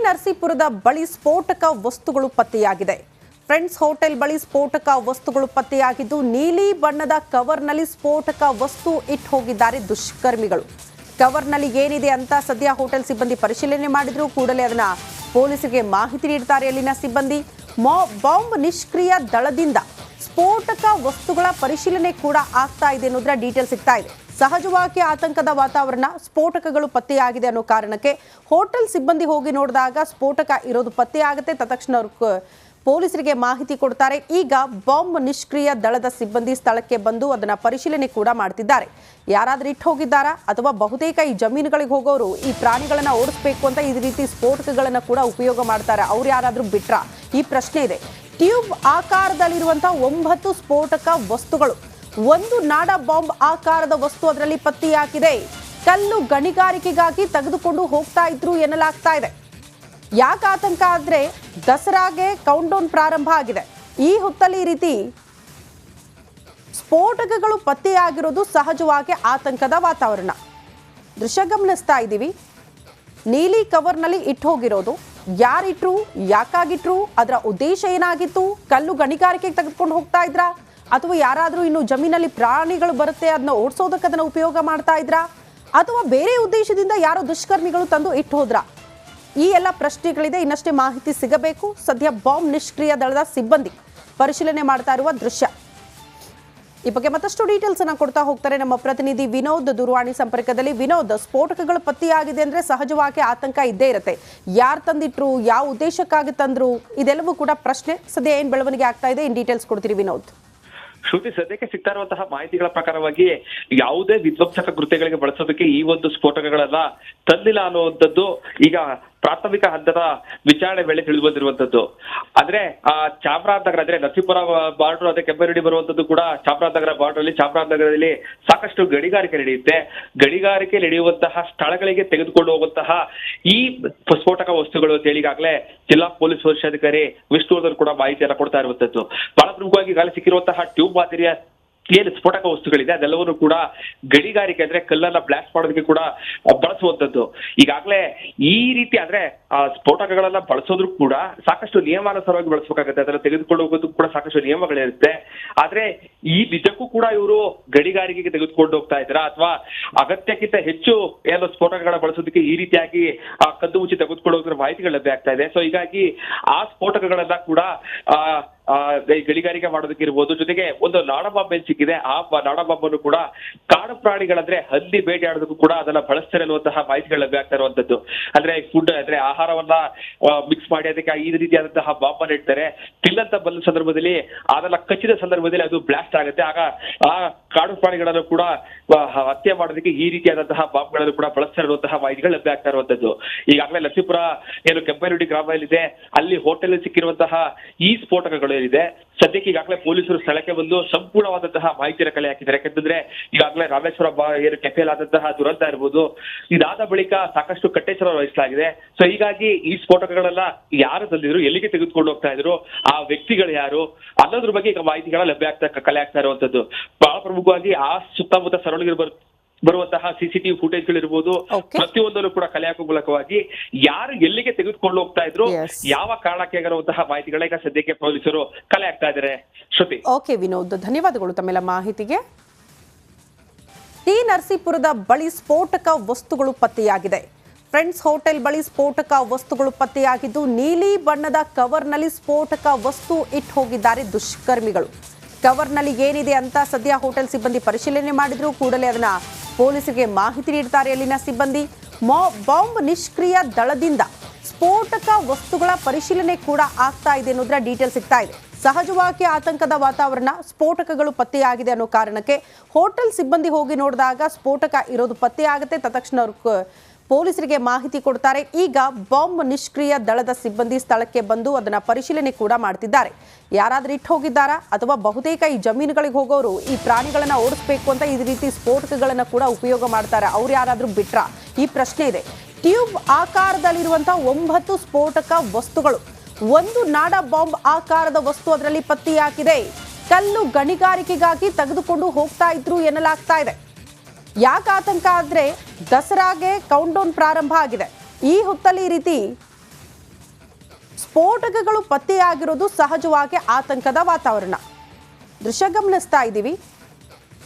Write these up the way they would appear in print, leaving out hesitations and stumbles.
ನರಸೀಪುರದ ಬಳಿ ಸ್ಫೋಟಕ ವಸ್ತುಗಳು ಪತ್ತೆಯಾಗಿದೆ. ಫ್ರೆಂಡ್ಸ್ ಹೋಟೆಲ್ ಬಳಿ ಸ್ಫೋಟಕ ವಸ್ತುಗಳು ಪತ್ತೆಯಾಗಿದ್ದು ನೀಲಿ ಬಣ್ಣದ ಕವರ್ನಲ್ಲಿ ಸ್ಫೋಟಕ ವಸ್ತು ಇಟ್ಟು ಹೋಗಿದ್ದಾರೆ ದುಷ್ಕರ್ಮಿಗಳು. ಕವರ್ನಲ್ಲಿ ಏನಿದೆ ಅಂತ ಸದ್ಯ ಹೋಟೆಲ್ ಸಿಬ್ಬಂದಿ ಪರಿಶೀಲನೆ ಮಾಡಿದ್ರು. ಕೂಡಲೇ ಅದನ್ನ ಪೊಲೀಸರಿಗೆ ಮಾಹಿತಿ ನೀಡುತ್ತಾರೆ ಅಲ್ಲಿನ ಸಿಬ್ಬಂದಿ. ಬಾಂಬ್ ನಿಷ್ಕ್ರಿಯ ದಳದಿಂದ ಸ್ಫೋಟಕ ವಸ್ತುಗಳ ಪರಿಶೀಲನೆ ಕೂಡ ಆಗ್ತಾ ಇದೆ ಅನ್ನೋದರ ಡೀಟೇಲ್ ಸಿಗ್ತಾ ಇದೆ. ಸಹಜವಾಗಿ ಆತಂಕದ ವಾತಾವರಣ, ಸ್ಫೋಟಕಗಳು ಪತ್ತೆಯಾಗಿದೆ ಅನ್ನೋ ಕಾರಣಕ್ಕೆ ಹೋಟೆಲ್ ಸಿಬ್ಬಂದಿ ಹೋಗಿ ನೋಡಿದಾಗ ಸ್ಫೋಟಕ ಇರೋದು ಪತ್ತೆಯಾಗುತ್ತೆ. ತಕ್ಷಣ ಪೊಲೀಸರಿಗೆ ಮಾಹಿತಿ ಕೊಡ್ತಾರೆ. ಈಗ ಬಾಂಬ್ ನಿಷ್ಕ್ರಿಯ ದಳದ ಸಿಬ್ಬಂದಿ ಸ್ಥಳಕ್ಕೆ ಬಂದು ಅದನ್ನ ಪರಿಶೀಲನೆ ಕೂಡ ಮಾಡ್ತಿದ್ದಾರೆ. ಯಾರಾದ್ರೂ ಇಟ್ಟು ಹೋಗಿದ್ದಾರಾ ಅಥವಾ ಬಹುತೇಕ ಈ ಜಮೀನುಗಳಿಗೆ ಹೋಗೋರು ಈ ಪ್ರಾಣಿಗಳನ್ನ ಓಡಿಸ್ಬೇಕು ಅಂತ ಈ ರೀತಿ ಸ್ಫೋಟಕಗಳನ್ನ ಕೂಡ ಉಪಯೋಗ ಮಾಡ್ತಾರೆ. ಅವ್ರು ಯಾರಾದ್ರೂ ಬಿಟ್ರ ಈ ಪ್ರಶ್ನೆ ಇದೆ. ಟ್ಯೂಬ್ ಆಕಾರದಲ್ಲಿರುವಂತಹ 9 ಸ್ಫೋಟಕ ವಸ್ತುಗಳು, ಒಂದು ನಾಡ ಬಾಂಬ್ ಆಕಾರದ ವಸ್ತು ಅದರಲ್ಲಿ ಪತ್ತೆಯಾಗಿದೆ. ಕಲ್ಲು ಗಣಿಗಾರಿಕೆಗಾಗಿ ತೆಗೆದುಕೊಂಡು ಹೋಗ್ತಾ ಇದ್ರು ಎನ್ನಲಾಗ್ತಾ ಇದೆ. ಯಾಕೆ ಆತಂಕ ಆದ್ರೆ ದಸರಾಗೆ ಕೌಂಟ್ಡೌನ್ ಪ್ರಾರಂಭ ಆಗಿದೆ. ಈ ಹೊತ್ತಲ್ಲಿ ಈ ರೀತಿ ಸ್ಫೋಟಕಗಳು ಪತ್ತೆಯಾಗಿರೋದು ಸಹಜವಾಗಿ ಆತಂಕದ ವಾತಾವರಣ. ದೃಶ್ಯ ಗಮನಿಸ್ತಾ ಇದ್ದೀವಿ. ನೀಲಿ ಕವರ್ನಲ್ಲಿ ಇಟ್ಟು ಹೋಗಿರೋದು, ಯಾರಿಟ್ರು, ಯಾಕಾಗಿಟ್ರು, ಅದರ ಉದ್ದೇಶ ಏನಾಗಿತ್ತು? ಕಲ್ಲು ಗಣಿಗಾರಿಕೆಗೆ ತೆಗೆದುಕೊಂಡು ಹೋಗ್ತಾ ಇದ್ರಾ ಅಥವಾ ಯಾರಾದರೂ ಇನ್ನು ಜಮೀನಲ್ಲಿ ಪ್ರಾಣಿಗಳು ಬರುತ್ತೆ ಅದನ್ನ ಓಡಿಸೋದಕ್ಕೆ ಅದನ್ನ ಉಪಯೋಗ ಮಾಡ್ತಾ ಇದ್ರಾ ಅಥವಾ ಬೇರೆ ಉದ್ದೇಶದಿಂದ ಯಾರೋ ದುಷ್ಕರ್ಮಿಗಳು ತಂದು ಇಟ್ಟು ಹೋದ್ರಾ? ಈ ಎಲ್ಲ ಪ್ರಶ್ನೆಗಳಿದೆ. ಇನ್ನಷ್ಟೇ ಮಾಹಿತಿ ಸಿಗಬೇಕು. ಸದ್ಯ ಬಾಂಬ್ ನಿಷ್ಕ್ರಿಯ ದಳದ ಸಿಬ್ಬಂದಿ ಪರಿಶೀಲನೆ ಮಾಡ್ತಾ ಇರುವ ದೃಶ್ಯ. ಈ ಬಗ್ಗೆ ಮತ್ತಷ್ಟು ಡೀಟೇಲ್ಸ್ ಅನ್ನ ಕೊಡ್ತಾ ಹೋಗ್ತಾರೆ ನಮ್ಮ ಪ್ರತಿನಿಧಿ ವಿನೋದ್ ದೂರವಾಣಿ ಸಂಪರ್ಕದಲ್ಲಿ. ವಿನೋದ್, ಸ್ಫೋಟಕಗಳು ಪತ್ತೆಯಾಗಿದೆ ಅಂದ್ರೆ ಸಹಜವಾಗಿ ಆತಂಕ ಇದ್ದೇ ಇರುತ್ತೆ. ಯಾರು ತಂದಿಟ್ರು, ಯಾವ ಉದ್ದೇಶಕ್ಕಾಗಿ ತಂದ್ರು, ಇದೆಲ್ಲವೂ ಕೂಡ ಪ್ರಶ್ನೆ. ಸದ್ಯ ಏನ್ ಬೆಳವಣಿಗೆ ಆಗ್ತಾ ಇದೆ, ಇನ್ ಡೀಟೇಲ್ಸ್ ಕೊಡ್ತೀರಿ ವಿನೋದ್. ಶ್ರುತಿ, ಸದ್ಯಕ್ಕೆ ಸಿಗ್ತಾ ಇರುವಂತಹ ಮಾಹಿತಿಗಳ ಪ್ರಕಾರವಾಗಿ ಯಾವುದೇ ವಿಧ್ವಂಸಕ ಕೃತ್ಯಗಳಿಗೆ ಬಳಸೋದಕ್ಕೆ ಈ ಒಂದು ಸ್ಫೋಟಕಗಳೆಲ್ಲ ತಂದಿಲ್ಲ ಅನ್ನುವಂಥದ್ದು ಈಗ ಪ್ರಾಥಮಿಕ ಹಂತದ ವಿಚಾರಣೆ ವೇಳೆ ತಿಳಿದು ಬಂದಿರುವಂತದ್ದು. ಆದ್ರೆ ಚಾಮರಾಜನಗರ ಅಂದ್ರೆ ನರಸೀಪುರ ಬಾರ್ಡರ್ ಅದೇ ಕೆಂಪೇಗೌಡ ಬರುವಂತದ್ದು ಕೂಡ ಚಾಮರಾಜನಗರ ಬಾರ್ಡರ್ ಅಲ್ಲಿ, ಚಾಮರಾಜನಗರದಲ್ಲಿ ಸಾಕಷ್ಟು ಗಣಿಗಾರಿಕೆ ನಡೆಯುತ್ತೆ. ಗಣಿಗಾರಿಕೆ ನಡೆಯುವಂತಹ ಸ್ಥಳಗಳಿಗೆ ತೆಗೆದುಕೊಂಡು ಹೋಗುವಂತಹ ಈ ಸ್ಫೋಟಕ ವಸ್ತುಗಳು ಅಂತ ಹೇಳಿ ಈಗಾಗಲೇ ಜಿಲ್ಲಾ ಪೊಲೀಸ್ ವರಿಷ್ಠಾಧಿಕಾರಿ ವಿಷ್ಣುವರ್ಧನ್ ಕೂಡ ಮಾಹಿತಿಯನ್ನ ಕೊಡ್ತಾ ಇರುವಂತದ್ದು. ಬಹಳ ಪ್ರಮುಖವಾಗಿ ಈಗಾಗಲೇ ಸಿಕ್ಕಿರುವಂತಹ ಟ್ಯೂಬ್ ಮಾದರಿಯ ಏನು ಸ್ಫೋಟಕ ವಸ್ತುಗಳಿದೆ ಅದೆಲ್ಲವನ್ನು ಕೂಡ ಗಣಿಗಾರಿಕೆ ಅಂದ್ರೆ ಕಲ್ಲನ್ನ ಬ್ಲಾಸ್ಟ್ ಮಾಡೋದಕ್ಕೆ ಕೂಡ ಬಳಸುವಂತದ್ದು. ಈಗಾಗಲೇ ಈ ರೀತಿ ಅಂದ್ರೆ ಸ್ಫೋಟಕಗಳನ್ನ ಬಳಸೋದ್ರು ಕೂಡ ಸಾಕಷ್ಟು ನಿಯಮಾನುಸಾರವಾಗಿ ಬಳಸಬೇಕಾಗುತ್ತೆ. ಅದನ್ನ ತೆಗೆದುಕೊಂಡು ಹೋಗೋದು ಕೂಡ ಸಾಕಷ್ಟು ನಿಯಮಗಳಿರುತ್ತೆ. ಆದ್ರೆ ಈ ನಿಜಕ್ಕೂ ಕೂಡ ಇವರು ಗಣಿಗಾರಿಕೆಗೆ ತೆಗೆದುಕೊಂಡು ಹೋಗ್ತಾ ಇದ್ದಾರಾ ಅಥವಾ ಅಗತ್ಯಕ್ಕಿಂತ ಹೆಚ್ಚು ಏನೋ ಸ್ಫೋಟಕಗಳ ಬಳಸೋದಕ್ಕೆ ಈ ರೀತಿಯಾಗಿ ಕದ್ದು ಮುಚ್ಚಿ ತೆಗೆದುಕೊಂಡು ಹೋಗಿರೋ ಮಾಹಿತಿಗಳು ಲಭ್ಯ ಆಗ್ತಾ ಇದೆ. ಸೊ ಹೀಗಾಗಿ ಆ ಸ್ಫೋಟಕಗಳನ್ನ ಕೂಡ ಗಣಿಗಾರಿಕೆ ಮಾಡೋದಕ್ಕೆ ಇರ್ಬೋದು. ಜೊತೆಗೆ ಒಂದು ನಾಡಬಾಂಬ್ ಏನ್ ಸಿಕ್ಕಿದೆ, ಆ ನಾಡಬಾಂಬನ್ನು ಕೂಡ ಕಾಡು ಪ್ರಾಣಿಗಳಂದ್ರೆ ಹಂದಿ ಬೇಟೆಯಾಡೋದಕ್ಕೂ ಕೂಡ ಅದನ್ನ ಬಳಸ್ತಾರೆ ಅನ್ನುವಂತಹ ಮಾಹಿತಿಗಳು ಲಭ್ಯ ಆಗ್ತಾ ಇರುವಂತದ್ದು. ಅಂದ್ರೆ ಫುಡ್ ಅಂದ್ರೆ ಆಹಾರವನ್ನ ಮಿಕ್ಸ್ ಮಾಡಿ ಅದಕ್ಕೆ ಈ ರೀತಿಯಾದಂತಹ ಬಾಂಬ್ ಅನ್ನು ಇಡ್ತಾರೆ. ತಿನ್ನಂತ ಬಂದ ಸಂದರ್ಭದಲ್ಲಿ ಅದನ್ನ ಕಚ್ಚಿದ ಸಂದರ್ಭದಲ್ಲಿ ಅದು ಬ್ಲಾಸ್ಟ್ ಆಗುತ್ತೆ. ಆಗ ಆ ಕಾಡು ಪ್ರಾಣಿಗಳನ್ನು ಕೂಡ ಹತ್ಯೆ ಮಾಡೋದಕ್ಕೆ ಈ ರೀತಿಯಾದಂತಹ ಬಾಂಬ್ಗಳನ್ನು ಕೂಡ ಬಳಸ್ತಾರೆ ಅನ್ನುವಂತಹ ಮಾಹಿತಿಗಳು ಲಭ್ಯ ಆಗ್ತಾ ಇರುವಂತದ್ದು. ಈಗಾಗಲೇ ನರಸೀಪುರ ಏನು ಕೆಂಪೇಗೌಡ ಗ್ರಾಮ ಏನಿದೆ ಅಲ್ಲಿ ಹೋಟೆಲ್ ಸಿಕ್ಕಿರುವಂತಹ ಈ ಸ್ಫೋಟಕಗಳು ಏನಿದೆ ಸದ್ಯಕ್ಕೆ ಈಗಾಗಲೇ ಪೊಲೀಸರು ಸ್ಥಳಕ್ಕೆ ಬಂದು ಸಂಪೂರ್ಣವಾದಂತಹ ಮಾಹಿತಿಯನ್ನು ಕಲೆ ಹಾಕಿದ್ದಾರೆ. ಯಾಕಂತಂದ್ರೆ ಈಗಾಗಲೇ ರಾಮೇಶ್ವರ ಏನು ಕೆಫೆಲ್ ಆದಂತಹ ದುರಂತ ಇರ್ಬೋದು, ಇದಾದ ಬಳಿಕ ಸಾಕಷ್ಟು ಕಟ್ಟೆಚ್ಚರ ವಹಿಸಲಾಗಿದೆ. ಸೊ ಹೀಗಾಗಿ ಈ ಸ್ಫೋಟಕಗಳೆಲ್ಲ ಯಾರು ತಂದಿದ್ರು, ಎಲ್ಲಿಗೆ ತೆಗೆದುಕೊಂಡು ಹೋಗ್ತಾ ಇದ್ರು, ಆ ವ್ಯಕ್ತಿಗಳು ಯಾರು ಅನ್ನೋದ್ರ ಬಗ್ಗೆ ಈಗ ಮಾಹಿತಿಗಳ ಲಭ್ಯ ಕಲೆ ಆಗ್ತಾ ಇರುವಂತದ್ದು. ಬಹಳ ಪ್ರಮುಖವಾಗಿ ಆ ಸುತ್ತಮುತ್ತ ಸರೌಂಡಿಂಗ್ ಬರುವಂತಹ ಸಿಸಿಟಿವಿ ಫುಟೇಜ್ಗಳಿರ್ಬೋದು, ಪ್ರತಿಯೊಂದನ್ನು ಕೂಡ ಕಲೆ ಹಾಕುವ ಮೂಲಕವಾಗಿ ಯಾರು ಎಲ್ಲಿಗೆ ತೆಗೆದುಕೊಂಡು ಹೋಗ್ತಾ ಇದ್ರು, ಯಾವ ಕಾರಣಕ್ಕೆ ಆಗಿರುವಂತಹ ಮಾಹಿತಿಗಳ ಈಗ ಸದ್ಯಕ್ಕೆ ಪೊಲೀಸರು ಕಲೆ ಹಾಕ್ತಾ ಇದ್ದಾರೆ. ಶ್ರುತಿ. ಓಕೆ ವಿನೋದ್, ಧನ್ಯವಾದಗಳು ತಮ್ಮೆಲ್ಲ ಮಾಹಿತಿಗೆ. ನರಸೀಪುರದ ಬಳಿ ಸ್ಫೋಟಕ ವಸ್ತುಗಳು ಪತ್ತೆಯಾಗಿದೆ. ಫ್ರೆಂಡ್ಸ್ ಹೋಟೆಲ್ ಬಳಿ ಸ್ಫೋಟಕ ವಸ್ತುಗಳು ಪತ್ತೆಯಾಗಿದ್ದು ನೀಲಿ ಬಣ್ಣದ ಕವರ್ನಲ್ಲಿ ಸ್ಫೋಟಕ ವಸ್ತು ಇಟ್ಟು ಹೋಗಿದ್ದಾರೆ ದುಷ್ಕರ್ಮಿಗಳು. ಕವರ್ನಲ್ಲಿ ಏನಿದೆ ಅಂತ ಸದ್ಯ ಹೋಟೆಲ್ ಸಿಬ್ಬಂದಿ ಪರಿಶೀಲನೆ ಮಾಡಿದ್ರು. ಕೂಡಲೇ ಅದನ್ನ ಪೊಲೀಸರಿಗೆ ಮಾಹಿತಿ ನೀಡುತ್ತಾರೆ ಅಲ್ಲಿನ ಸಿಬ್ಬಂದಿ. ಬಾಂಬ್ ನಿಷ್ಕ್ರಿಯ ದಳದಿಂದ ಸ್ಫೋಟಕ ವಸ್ತುಗಳ ಪರಿಶೀಲನೆ ಕೂಡ ಆಗ್ತಾ ಇದೆ ಅನ್ನೋದರ ಡೀಟೇಲ್ ಸಿಗ್ತಾ ಇದೆ. ಸಹಜವಾಗಿ ಆತಂಕದ ವಾತಾವರಣ, ಸ್ಫೋಟಕಗಳು ಪತ್ತೆಯಾಗಿದೆ ಅನ್ನೋ ಕಾರಣಕ್ಕೆ ಹೋಟೆಲ್ ಸಿಬ್ಬಂದಿ ಹೋಗಿ ನೋಡಿದಾಗ ಸ್ಫೋಟಕ ಇರೋದು ಪತ್ತೆಯಾಗುತ್ತೆ. ತಕ್ಷಣ ಪೊಲೀಸರಿಗೆ ಮಾಹಿತಿ ಕೊಡ್ತಾರೆ. ಈಗ ಬಾಂಬ್ ನಿಷ್ಕ್ರಿಯ ದಳದ ಸಿಬ್ಬಂದಿ ಸ್ಥಳಕ್ಕೆ ಬಂದು ಅದನ್ನ ಪರಿಶೀಲನೆ ಕೂಡ ಮಾಡ್ತಿದ್ದಾರೆ. ಯಾರಾದ್ರೂ ಇಟ್ಟು ಹೋಗಿದ್ದಾರಾ ಅಥವಾ ಬಹುತೇಕ ಈ ಜಮೀನುಗಳಿಗೆ ಹೋಗೋರು ಈ ಪ್ರಾಣಿಗಳನ್ನ ಓಡಿಸ್ಬೇಕು ಅಂತ ಈ ರೀತಿ ಸ್ಫೋಟಕಗಳನ್ನ ಕೂಡ ಉಪಯೋಗ ಮಾಡ್ತಾರೆ. ಅವ್ರು ಯಾರಾದ್ರೂ ಬಿಟ್ರ ಈ ಪ್ರಶ್ನೆ ಇದೆ. ಟ್ಯೂಬ್ ಆಕಾರದಲ್ಲಿರುವಂತಹ 9 ಸ್ಫೋಟಕ ವಸ್ತುಗಳು, ಒಂದು ನಾಡ ಬಾಂಬ್ ಆಕಾರದ ವಸ್ತು ಅದರಲ್ಲಿ ಪತ್ತೆಯಾಗಿದೆ. ಕಲ್ಲು ಗಣಿಗಾರಿಕೆಗಾಗಿ ತೆಗೆದುಕೊಂಡು ಹೋಗ್ತಾ ಇದ್ರು ಎನ್ನಲಾಗ್ತಾ ಇದೆ. ಯಾಕೆ ಆತಂಕ ಆದ್ರೆ ದಸರಾಗೆ ಕೌಂಟ್ಡೌನ್ ಪ್ರಾರಂಭ ಆಗಿದೆ. ಈ ಹೊತ್ತಲ್ಲಿ ಈ ರೀತಿ ಸ್ಫೋಟಕಗಳು ಪತ್ತೆಯಾಗಿರೋದು ಸಹಜವಾಗಿ ಆತಂಕದ ವಾತಾವರಣ. ದೃಶ್ಯ ಗಮನಿಸ್ತಾ ಇದ್ದೀವಿ.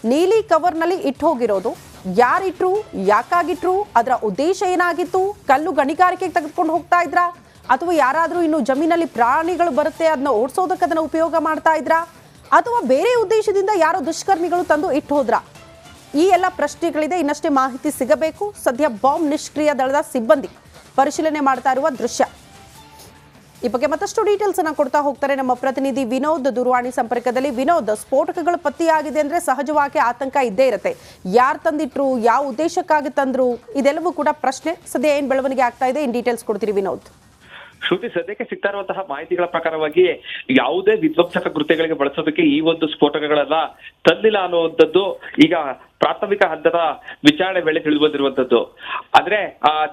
ನೀಲಿ ಕವರ್ನಲ್ಲಿ ಇಟ್ಟು ಹೋಗಿರೋದು, ಯಾರಿಟ್ರು, ಯಾಕಾಗಿಟ್ರು, ಅದರ ಉದ್ದೇಶ ಏನಾಗಿತ್ತು? ಕಲ್ಲು ಗಣಿಗಾರಿಕೆಗೆ ತೆಗೆದುಕೊಂಡು ಹೋಗ್ತಾ ಇದ್ರಾ, ಅಥವಾ ಯಾರಾದರೂ ಇನ್ನು ಜಮೀನಲ್ಲಿ ಪ್ರಾಣಿಗಳು ಬರುತ್ತೆ ಅದನ್ನ ಓಡಿಸೋದಕ್ಕೆ ಅದನ್ನ ಉಪಯೋಗ ಮಾಡ್ತಾ ಇದ್ರಾ, ಅಥವಾ ಬೇರೆ ಉದ್ದೇಶದಿಂದ ಯಾರೋ ದುಷ್ಕರ್ಮಿಗಳು ತಂದು ಇಟ್ಟು ಹೋದ್ರಾ? ಈ ಎಲ್ಲ ಪ್ರಶ್ನೆಗಳಿದೆ. ಇನ್ನಷ್ಟೇ ಮಾಹಿತಿ ಸಿಗಬೇಕು. ಸದ್ಯ ಬಾಂಬ್ ನಿಷ್ಕ್ರಿಯ ದಳದ ಸಿಬ್ಬಂದಿ ಪರಿಶೀಲನೆ ಮಾಡ್ತಾ ಇರುವ ದೃಶ್ಯ. ಈ ಬಗ್ಗೆ ಮತ್ತಷ್ಟು ಡೀಟೇಲ್ಸ್ ಅನ್ನ ಕೊಡ್ತಾ ಹೋಗ್ತಾರೆ ನಮ್ಮ ಪ್ರತಿನಿಧಿ ವಿನೋದ್ ದೂರವಾಣಿ ಸಂಪರ್ಕದಲ್ಲಿ. ವಿನೋದ್, ಸ್ಫೋಟಕಗಳು ಪತ್ತೆಯಾಗಿದೆ ಅಂದ್ರೆ ಸಹಜವಾಗಿ ಆತಂಕ ಇದ್ದೇ ಇರುತ್ತೆ. ಯಾರು ತಂದಿಟ್ರು, ಯಾವ ಉದ್ದೇಶಕ್ಕಾಗಿ ತಂದ್ರು, ಇದೆಲ್ಲವೂ ಕೂಡ ಪ್ರಶ್ನೆ. ಸದ್ಯ ಏನ್ ಬೆಳವಣಿಗೆ ಆಗ್ತಾ ಇದೆ, ಇನ್ ಡೀಟೇಲ್ಸ್ ಕೊಡ್ತೀರಿ ವಿನೋದ್. ಶ್ರುತಿ, ಸದ್ಯಕ್ಕೆ ಸಿಗ್ತಾ ಇರುವಂತಹ ಮಾಹಿತಿಗಳ ಪ್ರಕಾರವಾಗಿ ಯಾವುದೇ ವಿಧ್ವಂಸಕ ಕೃತ್ಯಗಳಿಗೆ ಬಳಸೋದಕ್ಕೆ ಈ ಒಂದು ಸ್ಫೋಟಕಗಳನ್ನ ತಂದಿಲ್ಲ ಅನ್ನುವಂಥದ್ದು ಈಗ ಪ್ರಾಥಮಿಕ ಹಂತದ ವಿಚಾರಣೆ ವೇಳೆ ತಿಳಿದು ಬಂದಿರುವಂತದ್ದು. ಆದ್ರೆ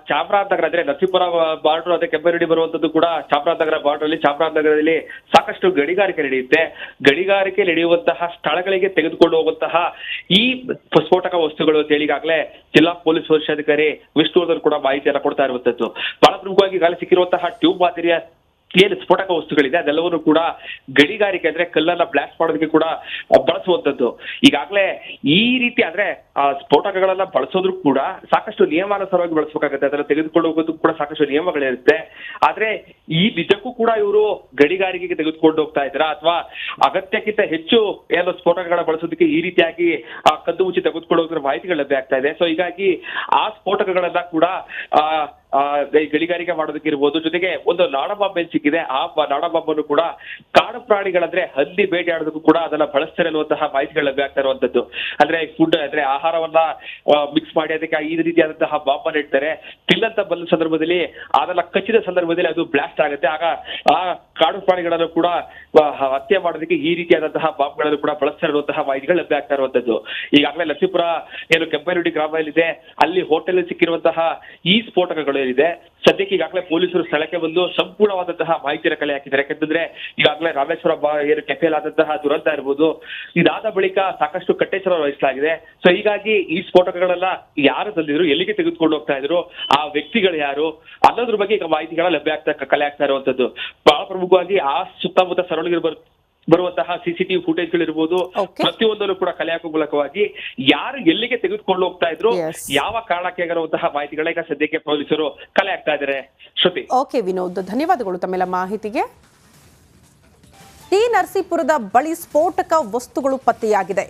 ಚಾಮರಾಜನಗರ ಅಂದ್ರೆ ನರಸೀಪುರ ಬಾರ್ಡರ್, ಅದೇ ಕೆಂಪೇಗೌಡ ಬರುವಂತದ್ದು ಕೂಡ ಚಾಮರಾಜನಗರ ಬಾರ್ಡರ್ ಅಲ್ಲಿ. ಚಾಮರಾಜನಗರದಲ್ಲಿ ಸಾಕಷ್ಟು ಗಣಿಗಾರಿಕೆ ನಡೆಯುತ್ತೆ. ಗಣಿಗಾರಿಕೆ ನಡೆಯುವಂತಹ ಸ್ಥಳಗಳಿಗೆ ತೆಗೆದುಕೊಂಡು ಹೋಗುವಂತಹ ಈ ಸ್ಫೋಟಕ ವಸ್ತುಗಳು ಅಂತ ಹೇಳಿ ಈಗಾಗಲೇ ಜಿಲ್ಲಾ ಪೊಲೀಸ್ ವರಿಷ್ಠಾಧಿಕಾರಿ ವಿಷ್ಣುವರ್ಧನ್ ಕೂಡ ಮಾಹಿತಿಯನ್ನ ಕೊಡ್ತಾ ಇರುವಂತದ್ದು. ಬಹಳ ಪ್ರಮುಖವಾಗಿ ಈಗಾಗಲೇ ಸಿಕ್ಕಿರುವಂತಹ ಟ್ಯೂಬ್ ಮಾದರಿಯ ಏನು ಸ್ಫೋಟಕ ವಸ್ತುಗಳಿದೆ ಅದೆಲ್ಲವನ್ನು ಕೂಡ ಗಣಿಗಾರಿಕೆ ಅಂದ್ರೆ ಕಲ್ಲನ್ನ ಬ್ಲಾಸ್ಟ್ ಮಾಡೋದಕ್ಕೆ ಕೂಡ ಬಳಸುವಂತದ್ದು. ಈಗಾಗಲೇ ಈ ರೀತಿ ಅಂದ್ರೆ ಸ್ಫೋಟಕಗಳನ್ನ ಬಳಸೋದ್ರು ಕೂಡ ಸಾಕಷ್ಟು ನಿಯಮಾನುಸಾರವಾಗಿ ಬಳಸಬೇಕಾಗುತ್ತೆ. ಅದನ್ನ ತೆಗೆದುಕೊಂಡು ಹೋಗೋದಕ್ಕೂ ಕೂಡ ಸಾಕಷ್ಟು ನಿಯಮಗಳಿರುತ್ತೆ. ಆದ್ರೆ ಈ ನಿಜಕ್ಕೂ ಕೂಡ ಇವರು ಗಣಿಗಾರಿಕೆಗೆ ತೆಗೆದುಕೊಂಡು ಹೋಗ್ತಾ ಇದ್ರ, ಅಥವಾ ಅಗತ್ಯಕ್ಕಿಂತ ಹೆಚ್ಚು ಏನು ಸ್ಫೋಟಕಗಳ ಬಳಸೋದಕ್ಕೆ ಈ ರೀತಿಯಾಗಿ ಕದ್ದು ಮುಚ್ಚಿ ತೆಗೆದುಕೊಂಡು ಹೋಗಿರೋ ಮಾಹಿತಿಗಳು ಲಭ್ಯ ಆಗ್ತಾ ಇದೆ. ಸೊ ಹೀಗಾಗಿ ಆ ಸ್ಫೋಟಕಗಳನ್ನ ಕೂಡ ಗಣಿಗಾರಿಕೆ ಮಾಡೋದಕ್ಕೆ ಇರ್ಬೋದು. ಜೊತೆಗೆ ಒಂದು ನಾಡಬಾಂಬ್ ಏನ್ ಸಿಕ್ಕಿದೆ, ಆ ನಾಡಬಾಂಬನ್ನು ಕೂಡ ಕಾಡು ಪ್ರಾಣಿಗಳಂದ್ರೆ ಹಲ್ಲಿ ಬೇಟೆಯಾಡೋದಕ್ಕೂ ಕೂಡ ಅದನ್ನ ಬಳಸ್ತಾರೆ ಅನ್ನುವಂತಹ ಮಾಹಿತಿಗಳು ಲಭ್ಯ ಆಗ್ತಾ ಇರುವಂತದ್ದು. ಅಂದ್ರೆ ಫುಡ್ ಅಂದ್ರೆ ಆಹಾರವನ್ನ ಮಿಕ್ಸ್ ಮಾಡಿ ಅದಕ್ಕೆ ಈ ರೀತಿಯಾದಂತಹ ಬಾಂಬ್ ಅನ್ನು ಇಡ್ತಾರೆ. ತಿಲ್ಲಂತ ಬಂದ ಸಂದರ್ಭದಲ್ಲಿ ಅದೆಲ್ಲ ಕಚ್ಚಿದ ಸಂದರ್ಭದಲ್ಲಿ ಅದು ಬ್ಲಾಸ್ಟ್ ಆಗುತ್ತೆ. ಆಗ ಆ ಕಾಡು ಪ್ರಾಣಿಗಳನ್ನು ಕೂಡ ಹತ್ಯೆ ಮಾಡೋದಕ್ಕೆ ಈ ರೀತಿಯಾದಂತಹ ಬಾಂಬ್ಗಳನ್ನು ಕೂಡ ಬಳಸ್ತಾ ಇರುವಂತಹ ಮಾಹಿತಿಗಳು ಲಭ್ಯ ಆಗ್ತಾ ಇರುವಂತದ್ದು. ಈಗಾಗಲೇ ನರಸೀಪುರ ಏನು ಕೆಂಪೇಗೌಡ ಗ್ರಾಮದಲ್ಲಿದೆ, ಅಲ್ಲಿ ಹೋಟೆಲ್ ಸಿಕ್ಕಿರುವಂತಹ ಈ ಸ್ಫೋಟಕಗಳು ಏನಿದೆ, ಸದ್ಯಕ್ಕೆ ಈಗಾಗಲೇ ಪೊಲೀಸರು ಸ್ಥಳಕ್ಕೆ ಬಂದು ಸಂಪೂರ್ಣವಾದಂತಹ ಮಾಹಿತಿಯನ್ನು ಕಲೆ ಹಾಕಿದ್ದಾರೆ. ಯಾಕಂತಂದ್ರೆ ಈಗಾಗಲೇ ರಾಮೇಶ್ವರ ಏನು ಕೆಫೆಲಾದಂತಹ ದುರಂತ ಇರ್ಬೋದು, ಇದಾದ ಬಳಿಕ ಸಾಕಷ್ಟು ಕಟ್ಟೆಚ್ಚರ ವಹಿಸಲಾಗಿದೆ. ಸೊ ಹೀಗಾಗಿ ಈ ಸ್ಫೋಟಕಗಳೆಲ್ಲ ಯಾರು ತಂದಿದ್ರು, ಎಲ್ಲಿಗೆ ತೆಗೆದುಕೊಂಡು ಹೋಗ್ತಾ ಇದ್ರು, ಆ ವ್ಯಕ್ತಿಗಳು ಯಾರು ಅನ್ನೋದ್ರ ಬಗ್ಗೆ ಈಗ ಮಾಹಿತಿಗಳ ಲಭ್ಯ ಕಲೆ ಆಗ್ತಾ ಇರುವಂತದ್ದು. ಬಹಳ ಪ್ರಮುಖವಾಗಿ ಆ ಸುತ್ತಮುತ್ತ ಸರೌಂಡಿಂಗ್ ಬರುವಂತಹ ಸಿಸಿಟಿವಿ ಫುಟೇಜ್ಗಳಿರ್ಬೋದು, ಪ್ರತಿಯೊಂದನ್ನು ಕೂಡ ಕಲೆ ಹಾಕುವ ಮೂಲಕವಾಗಿ ಯಾರು ಎಲ್ಲಿಗೆ ತೆಗೆದುಕೊಂಡು ಹೋಗ್ತಾ ಇದ್ರು, ಯಾವ ಕಾರಣಕ್ಕೆ ಆಗಿರುವಂತಹ ಮಾಹಿತಿಗಳ ಈಗ ಸದ್ಯಕ್ಕೆ ಪೊಲೀಸರು ಕಲೆ ಹಾಕ್ತಾ ಇದ್ದಾರೆ. ಶ್ರುತಿ. ಓಕೆ ವಿನೋದ್, ಧನ್ಯವಾದಗಳು ತಮ್ಮೆಲ್ಲ ಮಾಹಿತಿಗೆ. ಟಿ ನರಸೀಪುರದ ಬಳಿ ಸ್ಫೋಟಕ ವಸ್ತುಗಳು ಪತ್ತೆಯಾಗಿದೆ.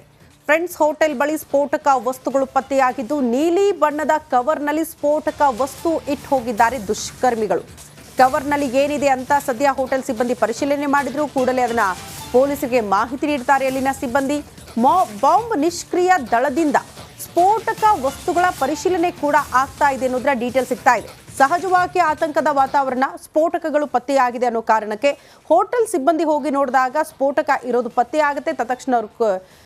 ಫ್ರೆಂಡ್ಸ್ ಹೋಟೆಲ್ ಬಳಿ ಸ್ಫೋಟಕ ವಸ್ತುಗಳು ಪತ್ತೆಯಾಗಿದ್ದು, ನೀಲಿ ಬಣ್ಣದ ಕವರ್ನಲ್ಲಿ ಸ್ಫೋಟಕ ವಸ್ತು ಇಟ್ಟು ಹೋಗಿದ್ದಾರೆ ದುಷ್ಕರ್ಮಿಗಳು. ಕವರ್ನಲ್ಲಿ ಏನಿದೆ ಅಂತ ಸದ್ಯ ಹೋಟೆಲ್ ಸಿಬ್ಬಂದಿ ಪರಿಶೀಲನೆ ಮಾಡಿದ್ರು. ಕೂಡಲೇ ಅದನ್ನ ಪೊಲೀಸರಿಗೆ ಮಾಹಿತಿ ನೀಡ್ತಾರೆ ಅಲ್ಲಿನ ಸಿಬ್ಬಂದಿ. ಬಾಂಬ್ ನಿಷ್ಕ್ರಿಯ ದಳದಿಂದ ಸ್ಫೋಟಕ ವಸ್ತುಗಳ ಪರಿಶೀಲನೆ ಕೂಡ ಆಗ್ತಾ ಇದೆ ಅನ್ನೋದ್ರ ಡೀಟೇಲ್ ಸಿಗ್ತಾ ಇದೆ. ಸಹಜವಾಗಿ ಆತಂಕದ ವಾತಾವರಣ, ಸ್ಫೋಟಕಗಳು ಪತ್ತೆಯಾಗಿದೆ ಅನ್ನೋ ಕಾರಣಕ್ಕೆ ಹೋಟೆಲ್ ಸಿಬ್ಬಂದಿ ಹೋಗಿ ನೋಡಿದಾಗ ಸ್ಫೋಟಕ ಇರೋದು ಪತ್ತೆಯಾಗುತ್ತೆ. ತತ್ಕ್ಷಣ